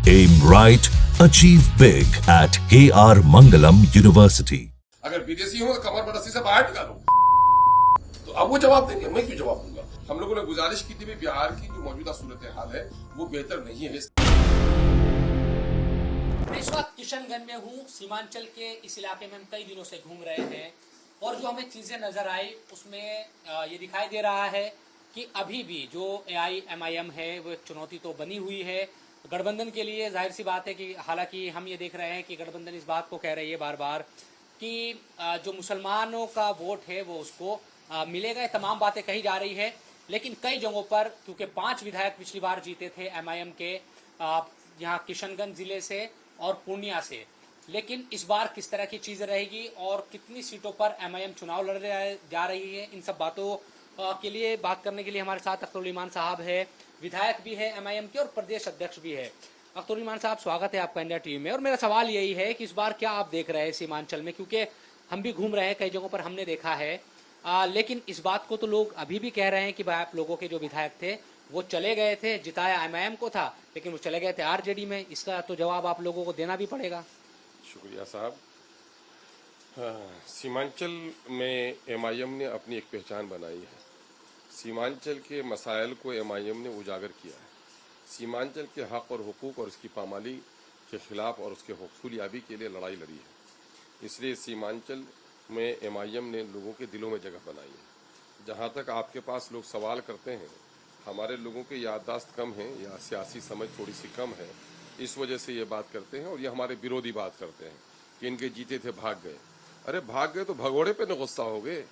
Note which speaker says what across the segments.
Speaker 1: Aim right, achieve big at KR Mangalam University.
Speaker 2: अगर विदेशी हो तो कमर पर रस्सी से बाहर निकालो। तो अब वो जवाब देंगे, मैं क्यों जवाब दूंगा। हम लोगों ने गुजारिश की थी भी बिहार की जो मौजूदा सूरत हाल है वो बेहतर नहीं है।
Speaker 3: मैं इस वक्त किशनगंज में हूँ। सीमांचल के इस इलाके में हम कई दिनों से घूम रहे हैं और जो हमें चीज़ें नज़र आई उसमें ये दिखाई दे रहा है कि अभी भी जो AIMIM है वो एक चुनौती तो बनी हुई है गठबंधन के लिए। जाहिर सी बात है कि हालांकि हम ये देख रहे हैं कि गठबंधन इस बात को कह रही है बार बार कि जो मुसलमानों का वोट है वो उसको मिलेगा। तमाम बातें कही जा रही है, लेकिन कई जगहों पर क्योंकि 5 विधायक पिछली बार जीते थे MIM के यहाँ किशनगंज ज़िले से और पूर्णिया से, लेकिन इस बार किस तरह की चीज़ें रहेगी और कितनी सीटों पर MIM चुनाव लड़ जा रही है, इन सब बातों के लिए बात करने के लिए हमारे साथ अख्तरुल ईमान साहब है, विधायक भी है MIM के और प्रदेश अध्यक्ष भी है। अख्तरुल ईमान साहब, स्वागत है आपका इंडिया टीवी में। और मेरा सवाल यही है कि इस बार क्या आप देख रहे हैं सीमांचल में, क्योंकि हम भी घूम रहे हैं, कई जगहों पर हमने देखा है, लेकिन इस बात को तो लोग अभी भी कह रहे हैं कि भाई आप लोगों के जो विधायक थे वो चले गए थे, जिताया MIM को था लेकिन वो चले गए थे RJD में। इसका तो जवाब आप लोगों को देना भी पड़ेगा।
Speaker 2: शुक्रिया साहब। सीमांचल में MIM ने अपनी एक पहचान बनाई है। सीमांचल के मसाइल को MIM ने उजागर किया है। सीमांचल के हक और हुकूक और उसकी पामाली के खिलाफ और उसके हसूलियाबी के लिए लड़ाई लड़ी है। इसलिए सीमांचल में MIM ने लोगों के दिलों में जगह बनाई है। जहाँ तक आपके पास लोग सवाल करते हैं, हमारे लोगों की याददाश्त कम है या सियासी समझ थोड़ी सी कम है, इस वजह से ये बात करते हैं और ये हमारे विरोधी बात करते हैं कि इनके जीते थे भाग गए। अरे भाग गए तो भगोड़े पे न गुस्सा हो गए।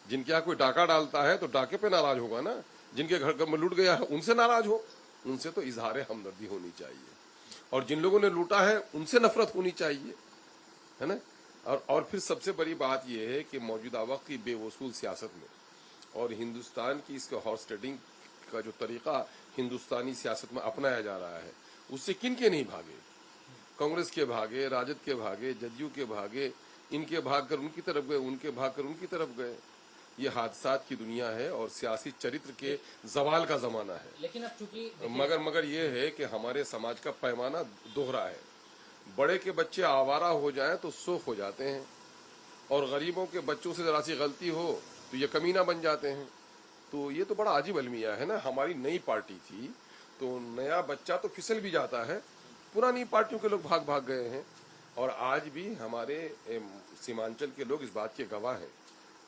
Speaker 2: जिनके यहाँ कोई डाका डालता है तो डाके पे नाराज होगा ना। जिनके घर में लूट गया है उनसे नाराज हो, उनसे तो इजहार हमदर्दी होनी चाहिए। और जिन लोगों ने लूटा है उनसे नफरत होनी चाहिए, है ना। और फिर सबसे बड़ी बात यह है कि मौजूदा वक्त की बेवसूल सियासत में और हिंदुस्तान की इसके हॉर्स ट्रेडिंग का जो तरीका हिंदुस्तानी सियासत में अपनाया जा रहा है, उससे किन के नहीं भागे। कांग्रेस के भागे, राजद के भागे, जदयू के भागे, इनके भागकर उनकी तरफ गए, उनके भागकर उनकी तरफ गए। ये हादसात की दुनिया है और सियासी चरित्र के जवाल का जमाना है।
Speaker 3: लेकिन अब चूंकि
Speaker 2: मगर ये है कि हमारे समाज का पैमाना दोहरा है। बड़े के बच्चे आवारा हो जाएं तो सोख हो जाते हैं और गरीबों के बच्चों से जरा सी गलती हो तो ये कमीना बन जाते हैं। तो ये तो बड़ा अजीब अलमिया है ना। हमारी नई पार्टी थी तो नया बच्चा तो फिसल भी जाता है, पुरानी पार्टियों के लोग भाग भाग गए हैं। और आज भी हमारे सीमांचल के लोग इस बात के गवाह हैं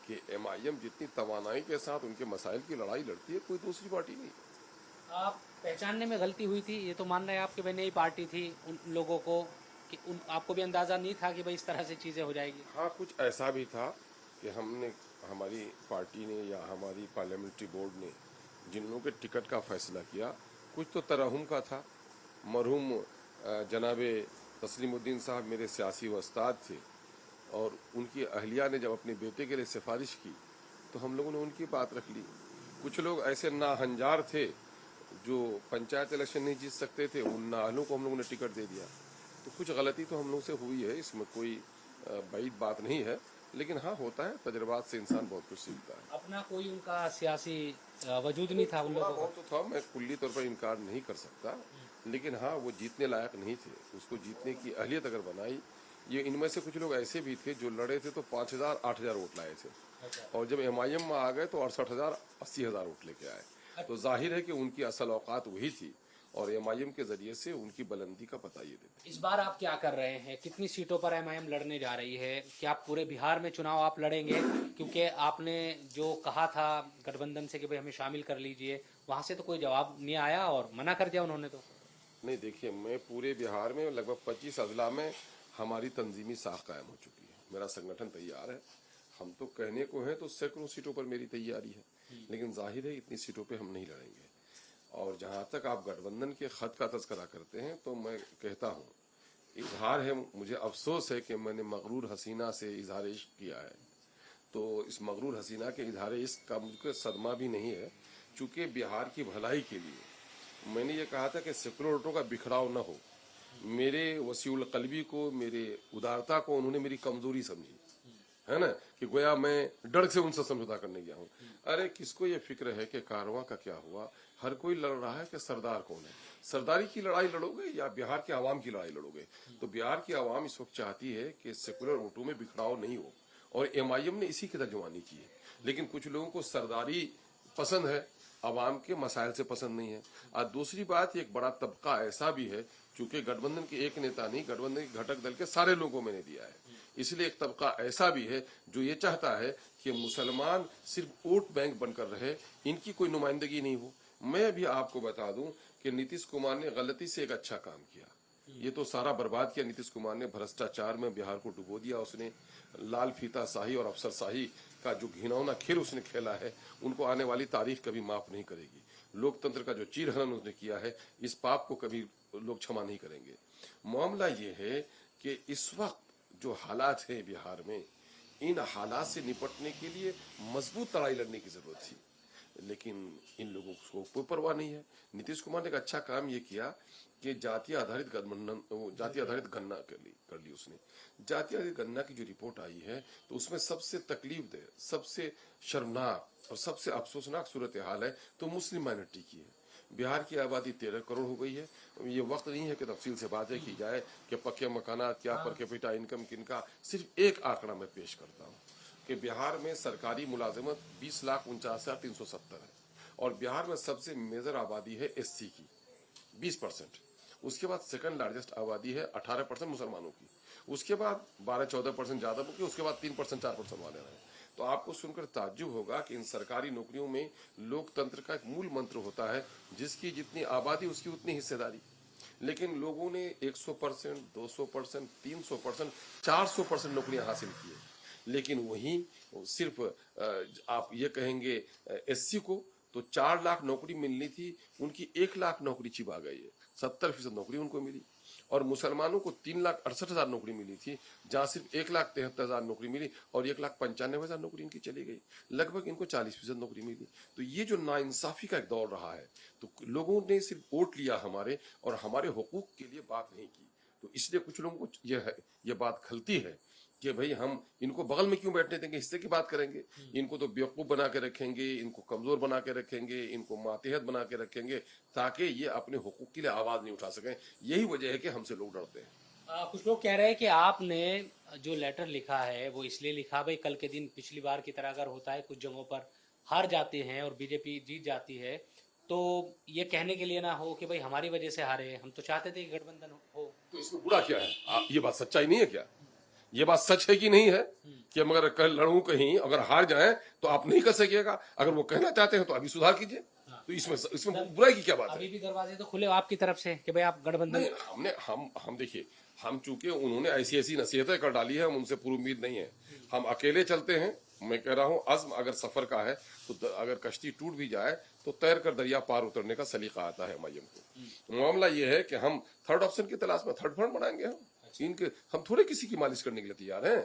Speaker 2: कि MIM जितनी तवानाई के साथ उनके मसाइल की लड़ाई लड़ती है, कोई दूसरी पार्टी नहीं।
Speaker 3: आप पहचानने में गलती हुई थी, ये तो मान रहे हैं आप कि भाई नई पार्टी थी, उन लोगों को कि आपको भी अंदाजा नहीं था कि भाई इस तरह से चीजें हो जाएगी।
Speaker 2: हाँ, कुछ ऐसा भी था कि हमारी पार्टी ने या हमारी पार्लियामेंट्री बोर्ड ने जिन लोगों के टिकट का फैसला किया, कुछ तो तरहुम का था। मरहूम जनाबे तस्लीमुद्दीन साहब मेरे सियासी उस्ताद थे और उनकी अहलिया ने जब अपने बेटे के लिए सिफारिश की तो हम लोगों ने उनकी बात रख ली। कुछ लोग ऐसे नाहंजार थे जो पंचायत इलेक्शन नहीं जीत सकते थे, उन नाअहलों को हम लोगों ने टिकट दे दिया। तो कुछ गलती तो हम लोग से हुई है, इसमें कोई बाईद बात नहीं है, लेकिन हाँ होता है, तजर्बात से इंसान बहुत कुछ सीखता है।
Speaker 3: अपना कोई उनका सियासी वजूद नहीं था उन लोगों
Speaker 2: बहुत तो था, मैं कुल्ली तौर पर इनकार नहीं कर सकता, लेकिन हाँ वो जीतने लायक नहीं थे। उसको जीतने की अहलियत अगर बनाई, ये इनमें से कुछ लोग ऐसे भी थे जो लड़े थे तो 5,000 8,000 वोट लाए थे और जब MIM में आ गए तो 68,000 80,000 वोट लेके आए। तो जाहिर है कि उनकी असल औकात वही थी और MIM के जरिए से उनकी बुलंदी का पता ये देते।
Speaker 3: इस बार आप क्या कर रहे हैं, कितनी सीटों पर MIM लड़ने जा रही है, क्या आप पूरे बिहार में चुनाव आप लड़ेंगे? क्योंकि आपने जो कहा था गठबंधन से कि भाई हमें शामिल कर लीजिए, वहाँ से तो कोई जवाब नहीं आया और मना कर दिया उन्होंने। तो
Speaker 2: नहीं, देखिए, मैं पूरे बिहार में लगभग 25 अजला में हमारी तंजीमी साख कायम हो चुकी है। मेरा संगठन तैयार है। हम तो कहने को हैं तो सैकड़ों सीटों पर मेरी तैयारी है, लेकिन जाहिर है इतनी सीटों पे हम नहीं लड़ेंगे। और जहाँ तक आप गठबंधन के खत का तस्करा करते हैं तो मैं कहता हूँ, इजहार है, मुझे अफसोस है कि मैंने मगरूर हसीना से इजहार इश्क किया है। तो इस मगरूर हसीना के इजहार इश्क का मुझे सदमा भी नहीं है, चूँकि बिहार की भलाई के लिए मैंने ये कहा था कि सेकुलर वोटों का बिखराव न हो। मेरे वसीउल कल्बी को, मेरे उदारता को उन्होंने मेरी कमजोरी समझी, है ना, कि गोया मैं डर से उनसे समझौता करने गया हूँ। अरे किसको ये फिक्र है कि कारवां का क्या हुआ। हर कोई लड़ रहा है कि सरदार कौन है। सरदारी की लड़ाई लड़ोगे या बिहार के आवाम की लड़ाई लड़ोगे? तो बिहार की आवाम इस वक्त चाहती है कि सेकुलर वोटों में बिखराव नहीं हो, और एमआईएम ने इसी की तर्जुमानी की है। लेकिन कुछ लोगों को सरदारी पसंद है, आवाम के मसाइल से पसंद नहीं है। और दूसरी बात, एक बड़ा तबका ऐसा भी है, चूंकि गठबंधन के एक नेता नहीं, गठबंधन के घटक दल के सारे लोगों को मैंने दिया है, इसलिए एक तबका ऐसा भी है जो ये चाहता है कि मुसलमान सिर्फ वोट बैंक बनकर रहे, इनकी कोई नुमाइंदगी नहीं हो। मैं भी आपको बता दूं कि नीतीश कुमार ने गलती से एक अच्छा काम किया, ये तो सारा बर्बाद किया नीतीश कुमार ने। भ्रष्टाचार में बिहार को डुबो दिया उसने, लाल फीता शाही और अफसरशाही का जो घिनौना खेल उसने खेला है, उनको आने वाली तारीख कभी माफ नहीं करेगी। लोकतंत्र का जो चीरहरण उसने किया है, इस पाप को कभी लोग क्षमा नहीं करेंगे। मामला ये है कि इस वक्त जो हालात हैं बिहार में, इन हालात से निपटने के लिए मजबूत लड़ाई लड़ने की जरूरत थी, लेकिन इन लोगों को कोई परवाह नहीं है। नीतीश कुमार ने एक अच्छा काम ये किया कि जातीय आधारित गणना कर ली उसने। जातीय आधारित गणना की जो रिपोर्ट आई है, तो उसमें सबसे तकलीफ दे, सबसे शर्मनाक और सबसे अफसोसनाक सूरत हाल है तो मुस्लिम माइनॉरिटी की है। बिहार की आबादी 13 करोड़ हो गई है। ये वक्त नहीं है कि तफसील से बातें की जाए कि पक्के मकानात क्या, पर कैपिटा इनकम किनका। सिर्फ एक आंकड़ा मैं पेश करता हूँ कि बिहार में सरकारी मुलाजिमत 20,49,370 है, और बिहार में सबसे मेजर आबादी है एससी की 20%। उसके बाद सेकंड लार्जेस्ट आबादी है 18% मुसलमानों की, उसके बाद 12-14% यादवों की, उसके बाद 3% 4% वाले रहे। तो आपको सुनकर ताज्जुब होगा कि इन सरकारी नौकरियों में लोकतंत्र का एक मूल मंत्र होता है, जिसकी जितनी आबादी उसकी उतनी हिस्सेदारी। लेकिन लोगों ने 100%, 200%, 300%, 400% नौकरियां हासिल की है। लेकिन वहीं सिर्फ आप ये कहेंगे एससी को तो 4 लाख नौकरी मिलनी थी, उनकी 1 लाख नौकरी छिपा गई है, 70% नौकरी उनको मिली। और मुसलमानों को 3,68,000 नौकरी मिली थी, जहां सिर्फ 1,73,000 नौकरी मिली, और 1,95,000 नौकरी इनकी चली गई। लगभग इनको 40% नौकरी मिली। तो ये जो नाइंसाफी का एक दौर रहा है, तो लोगों ने सिर्फ वोट लिया हमारे, और हमारे हुकूक के लिए बात नहीं की। तो इसलिए कुछ लोगों को ये बात खलती है कि भाई हम इनको बगल में क्यों बैठने देंगे, हिस्से की बात करेंगे, इनको तो बेवकूफ बना के रखेंगे, इनको कमजोर बना के रखेंगे, इनको मातहत बना के रखेंगे, ताकि ये अपने हुकूक के लिए आवाज नहीं उठा सकें। यही वजह है कि हमसे लोग डरते हैं।
Speaker 3: कुछ लोग कह रहे हैं कि आपने जो लेटर लिखा है वो इसलिए लिखा, भाई कल के दिन पिछली बार की तरह अगर होता है कुछ जगहों पर हार जाते हैं और बीजेपी जीत जाती है, तो ये कहने के लिए ना हो कि भाई हमारी वजह से हारे, हम तो चाहते थे कि गठबंधन हो।
Speaker 2: तो इसमें बुरा क्या है? ये बात सच्चाई नहीं है क्या? ये बात सच है कि नहीं है कि हम अगर कल लड़ूं कहीं, अगर हार जाएं तो आप नहीं कर सकिएगा? अगर वो कहना चाहते हैं तो अभी सुधार कीजिए। तो इसमें बुराई की क्या बात है?
Speaker 3: अभी भी दरवाजे तो खुले आपकी तरफ से कि भाई आप गठबंधन।
Speaker 2: हम देखिए, हम चूंकि उन्होंने ऐसी नसीहतें कर डाली है, हम उनसे पूरी उम्मीद नहीं है। हम अकेले चलते हैं। मैं कह रहा हूं, अज़्म अगर सफर का है तो अगर कश्ती टूट भी जाए तो तैर कर दरिया पार उतरने का सलीका आता है एमआईएम को। मामला यह है कि हम थर्ड ऑप्शन की तलाश में थर्ड फ्रंट बनाएंगे। हम थोड़े किसी की मालिश करने के लिए तैयार हैं,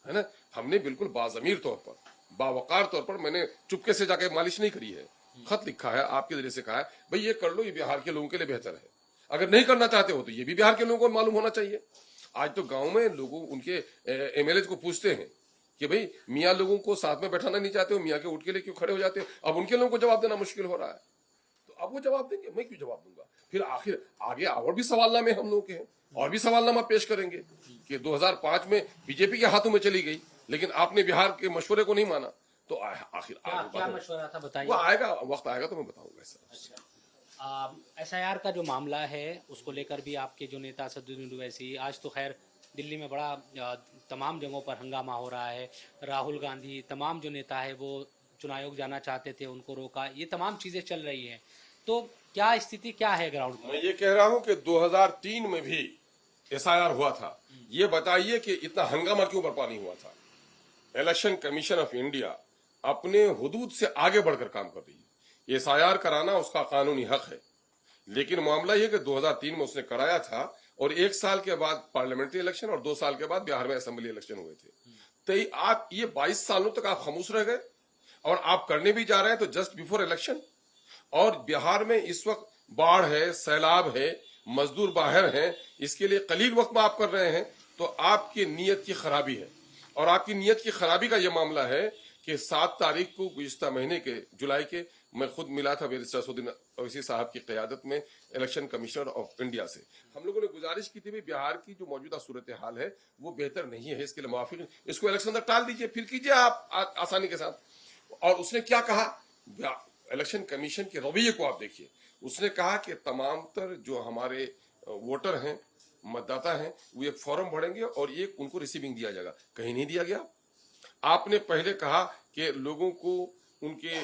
Speaker 2: है ना? हमने बिल्कुल बाज़मीर तौर पर, बावकार तौर पर, मैंने चुपके से जाकर मालिश नहीं करी है। खत लिखा है, आपके जरिए से कहा है भाई ये कर लो, ये बिहार के लोगों के लिए बेहतर है। अगर नहीं करना चाहते हो तो ये भी बिहार के लोगों को मालूम होना चाहिए। आज तो गांव में लोगों उनके एमएलए को पूछते हैं कि भाई मियाँ लोगों को साथ में बैठाना नहीं चाहते हो, मियाँ के वोट के लिए क्यों खड़े हो जाते हो? अब उनके लोगों को जवाब देना मुश्किल हो रहा है, तो अब वो जवाब देंगे, मैं क्यों जवाब दूंगा? फिर आखिर आगे और भी सवालनामे हम लोगों के हैं, और भी सवालनामा पेश करेंगे कि 2005 में बीजेपी के हाथों में चली गई, लेकिन आपने बिहार के मशवरे को नहीं माना। तो आखिर
Speaker 3: क्या मशवरा था बताइए?
Speaker 2: वो आएगा, वक्त आएगा तो मैं बताऊंगा।
Speaker 3: SIR का जो मामला है उसको लेकर भी आपके जो नेता असदुद्दीन ओवैसी, आज तो खैर दिल्ली में बड़ा तमाम जगहों पर हंगामा हो रहा है, राहुल गांधी, तमाम जो नेता है वो चुनाव आयोग जाना चाहते थे, उनको रोका, ये तमाम चीज़ें चल रही हैं। तो क्या स्थिति क्या है ग्राउंड पर?
Speaker 2: मैं ये कह रहा हूं कि 2003 में भी SIR हुआ था, ये बताइए कि इतना हंगामा क्यों बर्पा नहीं हुआ था? इलेक्शन कमीशन ऑफ इंडिया अपने हुदूद से आगे बढ़कर काम कर रही है। SIR कराना उसका कानूनी हक है, लेकिन मामला यह कि 2003 में उसने कराया था, और 1 साल के बाद पार्लियामेंट्री इलेक्शन और 2 साल के बाद बिहार में असेंबली इलेक्शन हुए थे। तो आप ये 22 सालों तक आप खामोश रह गए, और आप करने भी जा रहे हैं तो जस्ट बिफोर इलेक्शन। और बिहार में इस वक्त बाढ़ है, सैलाब है, मजदूर बाहर हैं, इसके लिए कलील वक्त में आप कर रहे हैं, तो आपकी नीयत की खराबी है। और आपकी नीयत की खराबी का यह मामला है कि 7 तारीख को गुज़िश्ता महीने के जुलाई के मैं खुद मिला था बैरिस्टर असदुद्दीन ओवैसी साहब की क़यादत में इलेक्शन कमिश्नर ऑफ इंडिया से। हम लोगों ने गुजारिश की थी भी बिहार की जो मौजूदा सूरत हाल है वो बेहतर नहीं है, इसके लिए मुआफिक इसको इलेक्शन तक टाल दीजिए, फिर कीजिए आप आसानी के साथ। और उसने क्या कहा, इलेक्शन कमीशन के रवैये को आप देखिए। उसने कहा कि तमाम तर जो हमारे वोटर हैं, मतदाता हैं, वो एक फॉर्म भरेंगे और एक उनको रिसीविंग दिया जाएगा। कहीं नहीं दिया गया। आपने पहले कहा कि लोगों को उनके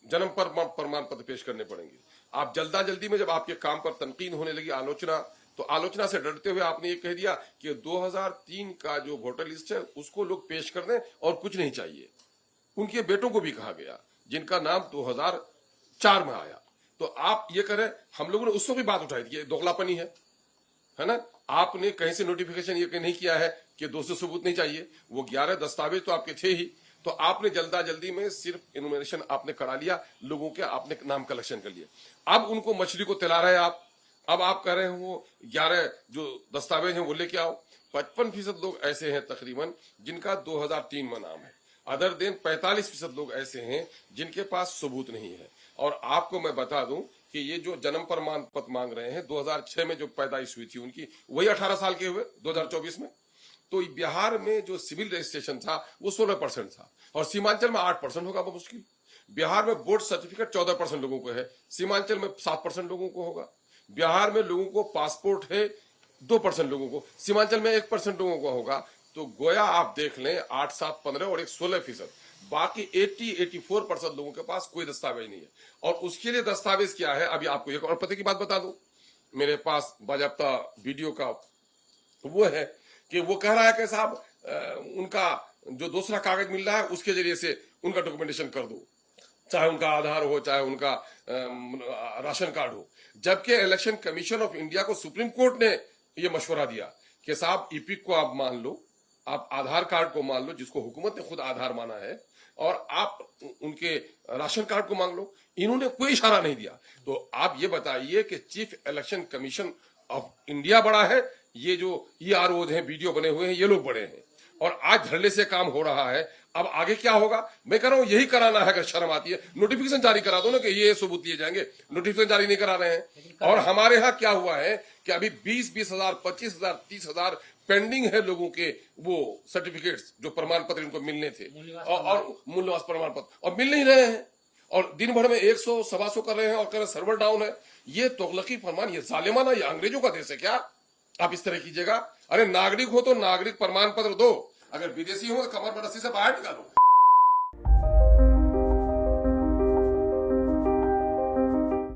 Speaker 2: जन्म प्रमाण पत्र पेश करने पड़ेंगे। आप जल्दी में जब आपके काम पर तनकीद होने लगी, आलोचना, तो आलोचना से डरते हुए आपने ये कह दिया कि 2003 का जो वोटर लिस्ट है उसको लोग पेश कर दें और कुछ नहीं चाहिए। उनके बेटों को भी कहा गया जिनका नाम 2004 में आया। तो आप ये करें, हम लोगों ने उससे भी बात उठाई थी, ये दोगलापनी है ना। आपने कहीं से नोटिफिकेशन ये नहीं किया है कि दोषी सबूत नहीं चाहिए। वो 11 दस्तावेज तो आपके थे ही, तो आपने जल्दी में सिर्फ इन्यूमरेशन आपने करा लिया, लोगों के आपने नाम कलेक्शन कर लिया। अब उनको मछली को तिला रहे आप। अब आप कह रहे हैं वो 11 जो दस्तावेज हैं वो लेके आओ। 55% लोग ऐसे हैं तकरीबन जिनका 2003 में नाम है। अदर देन 45% लोग ऐसे हैं जिनके पास सबूत नहीं है। और आपको मैं बता दूं कि ये जो जन्म प्रमाण पत्र मांग रहे हैं, 2006 में जो पैदाइश हुई थी उनकी, वही 18 साल के हुए 2024 में। तो बिहार में जो सिविल रजिस्ट्रेशन था वो 16% था और सीमांचल में 8% होगा वो मुश्किल। बिहार में बोर्ड सर्टिफिकेट 14% लोगों को है, सीमांचल में 7% लोगों को होगा। बिहार में लोगों को पासपोर्ट है 2% लोगों को, सीमांचल में 1% लोगों को होगा। तो गोया आप देख लें 8, 7, 15 और 16%, बाकी 84% लोगों के पास कोई दस्तावेज नहीं है। और उसके लिए दस्तावेज क्या है, अभी आपको एक और पते की बात बता दूं, मेरे पास बाजाब्ता वीडियो का वो है कि वो कह रहा है कि साहब उनका जो दूसरा कागज मिल रहा है उसके जरिए से उनका डॉक्यूमेंटेशन कर दो, चाहे उनका आधार हो, चाहे उनका राशन कार्ड हो। जबकि इलेक्शन कमीशन ऑफ इंडिया को सुप्रीम कोर्ट ने यह मशवरा दिया कि साहब ईपिक को आप मान लो, आप आधार कार्ड को मान लो, जिसको हुकूमत ने खुद आधार माना है, और आप उनके राशन कार्ड को मांग लो। इन्होंने कोई इशारा नहीं दिया। तो आप ये बताइए कि chief election commission of India बड़ा है, ये जो EROs हैं, वीडियो बने हुए हैं, ये लोग बड़े हैं। और आज धड़ल्ले से काम हो रहा है। अब आगे क्या होगा मैं कह रहा हूं, यही कराना है। अगर शर्म आती है नोटिफिकेशन जारी करा दो ना कि ये सबूत दिए जाएंगे। नोटिफिकेशन जारी नहीं करा रहे हैं। और हमारे यहाँ क्या हुआ है कि अभी 20,000, 25,000, 30,000 पेंडिंग है लोगों के वो सर्टिफिकेट्स, जो प्रमाण पत्र इनको मिलने थे, और मूल्यवान प्रमाण पत्र, और मिल नहीं रहे हैं। और दिन भर में 100, 125 कर रहे हैं और कह रहे सर्वर डाउन है। ये तोगलकी फरमान, ये जालिमाना, ये अंग्रेजों का देश है क्या? आप इस तरह कीजिएगा। अरे नागरिक हो तो नागरिक प्रमाण पत्र दो, अगर विदेशी हो तो कमर पर रस्सी से बाहर निकालो।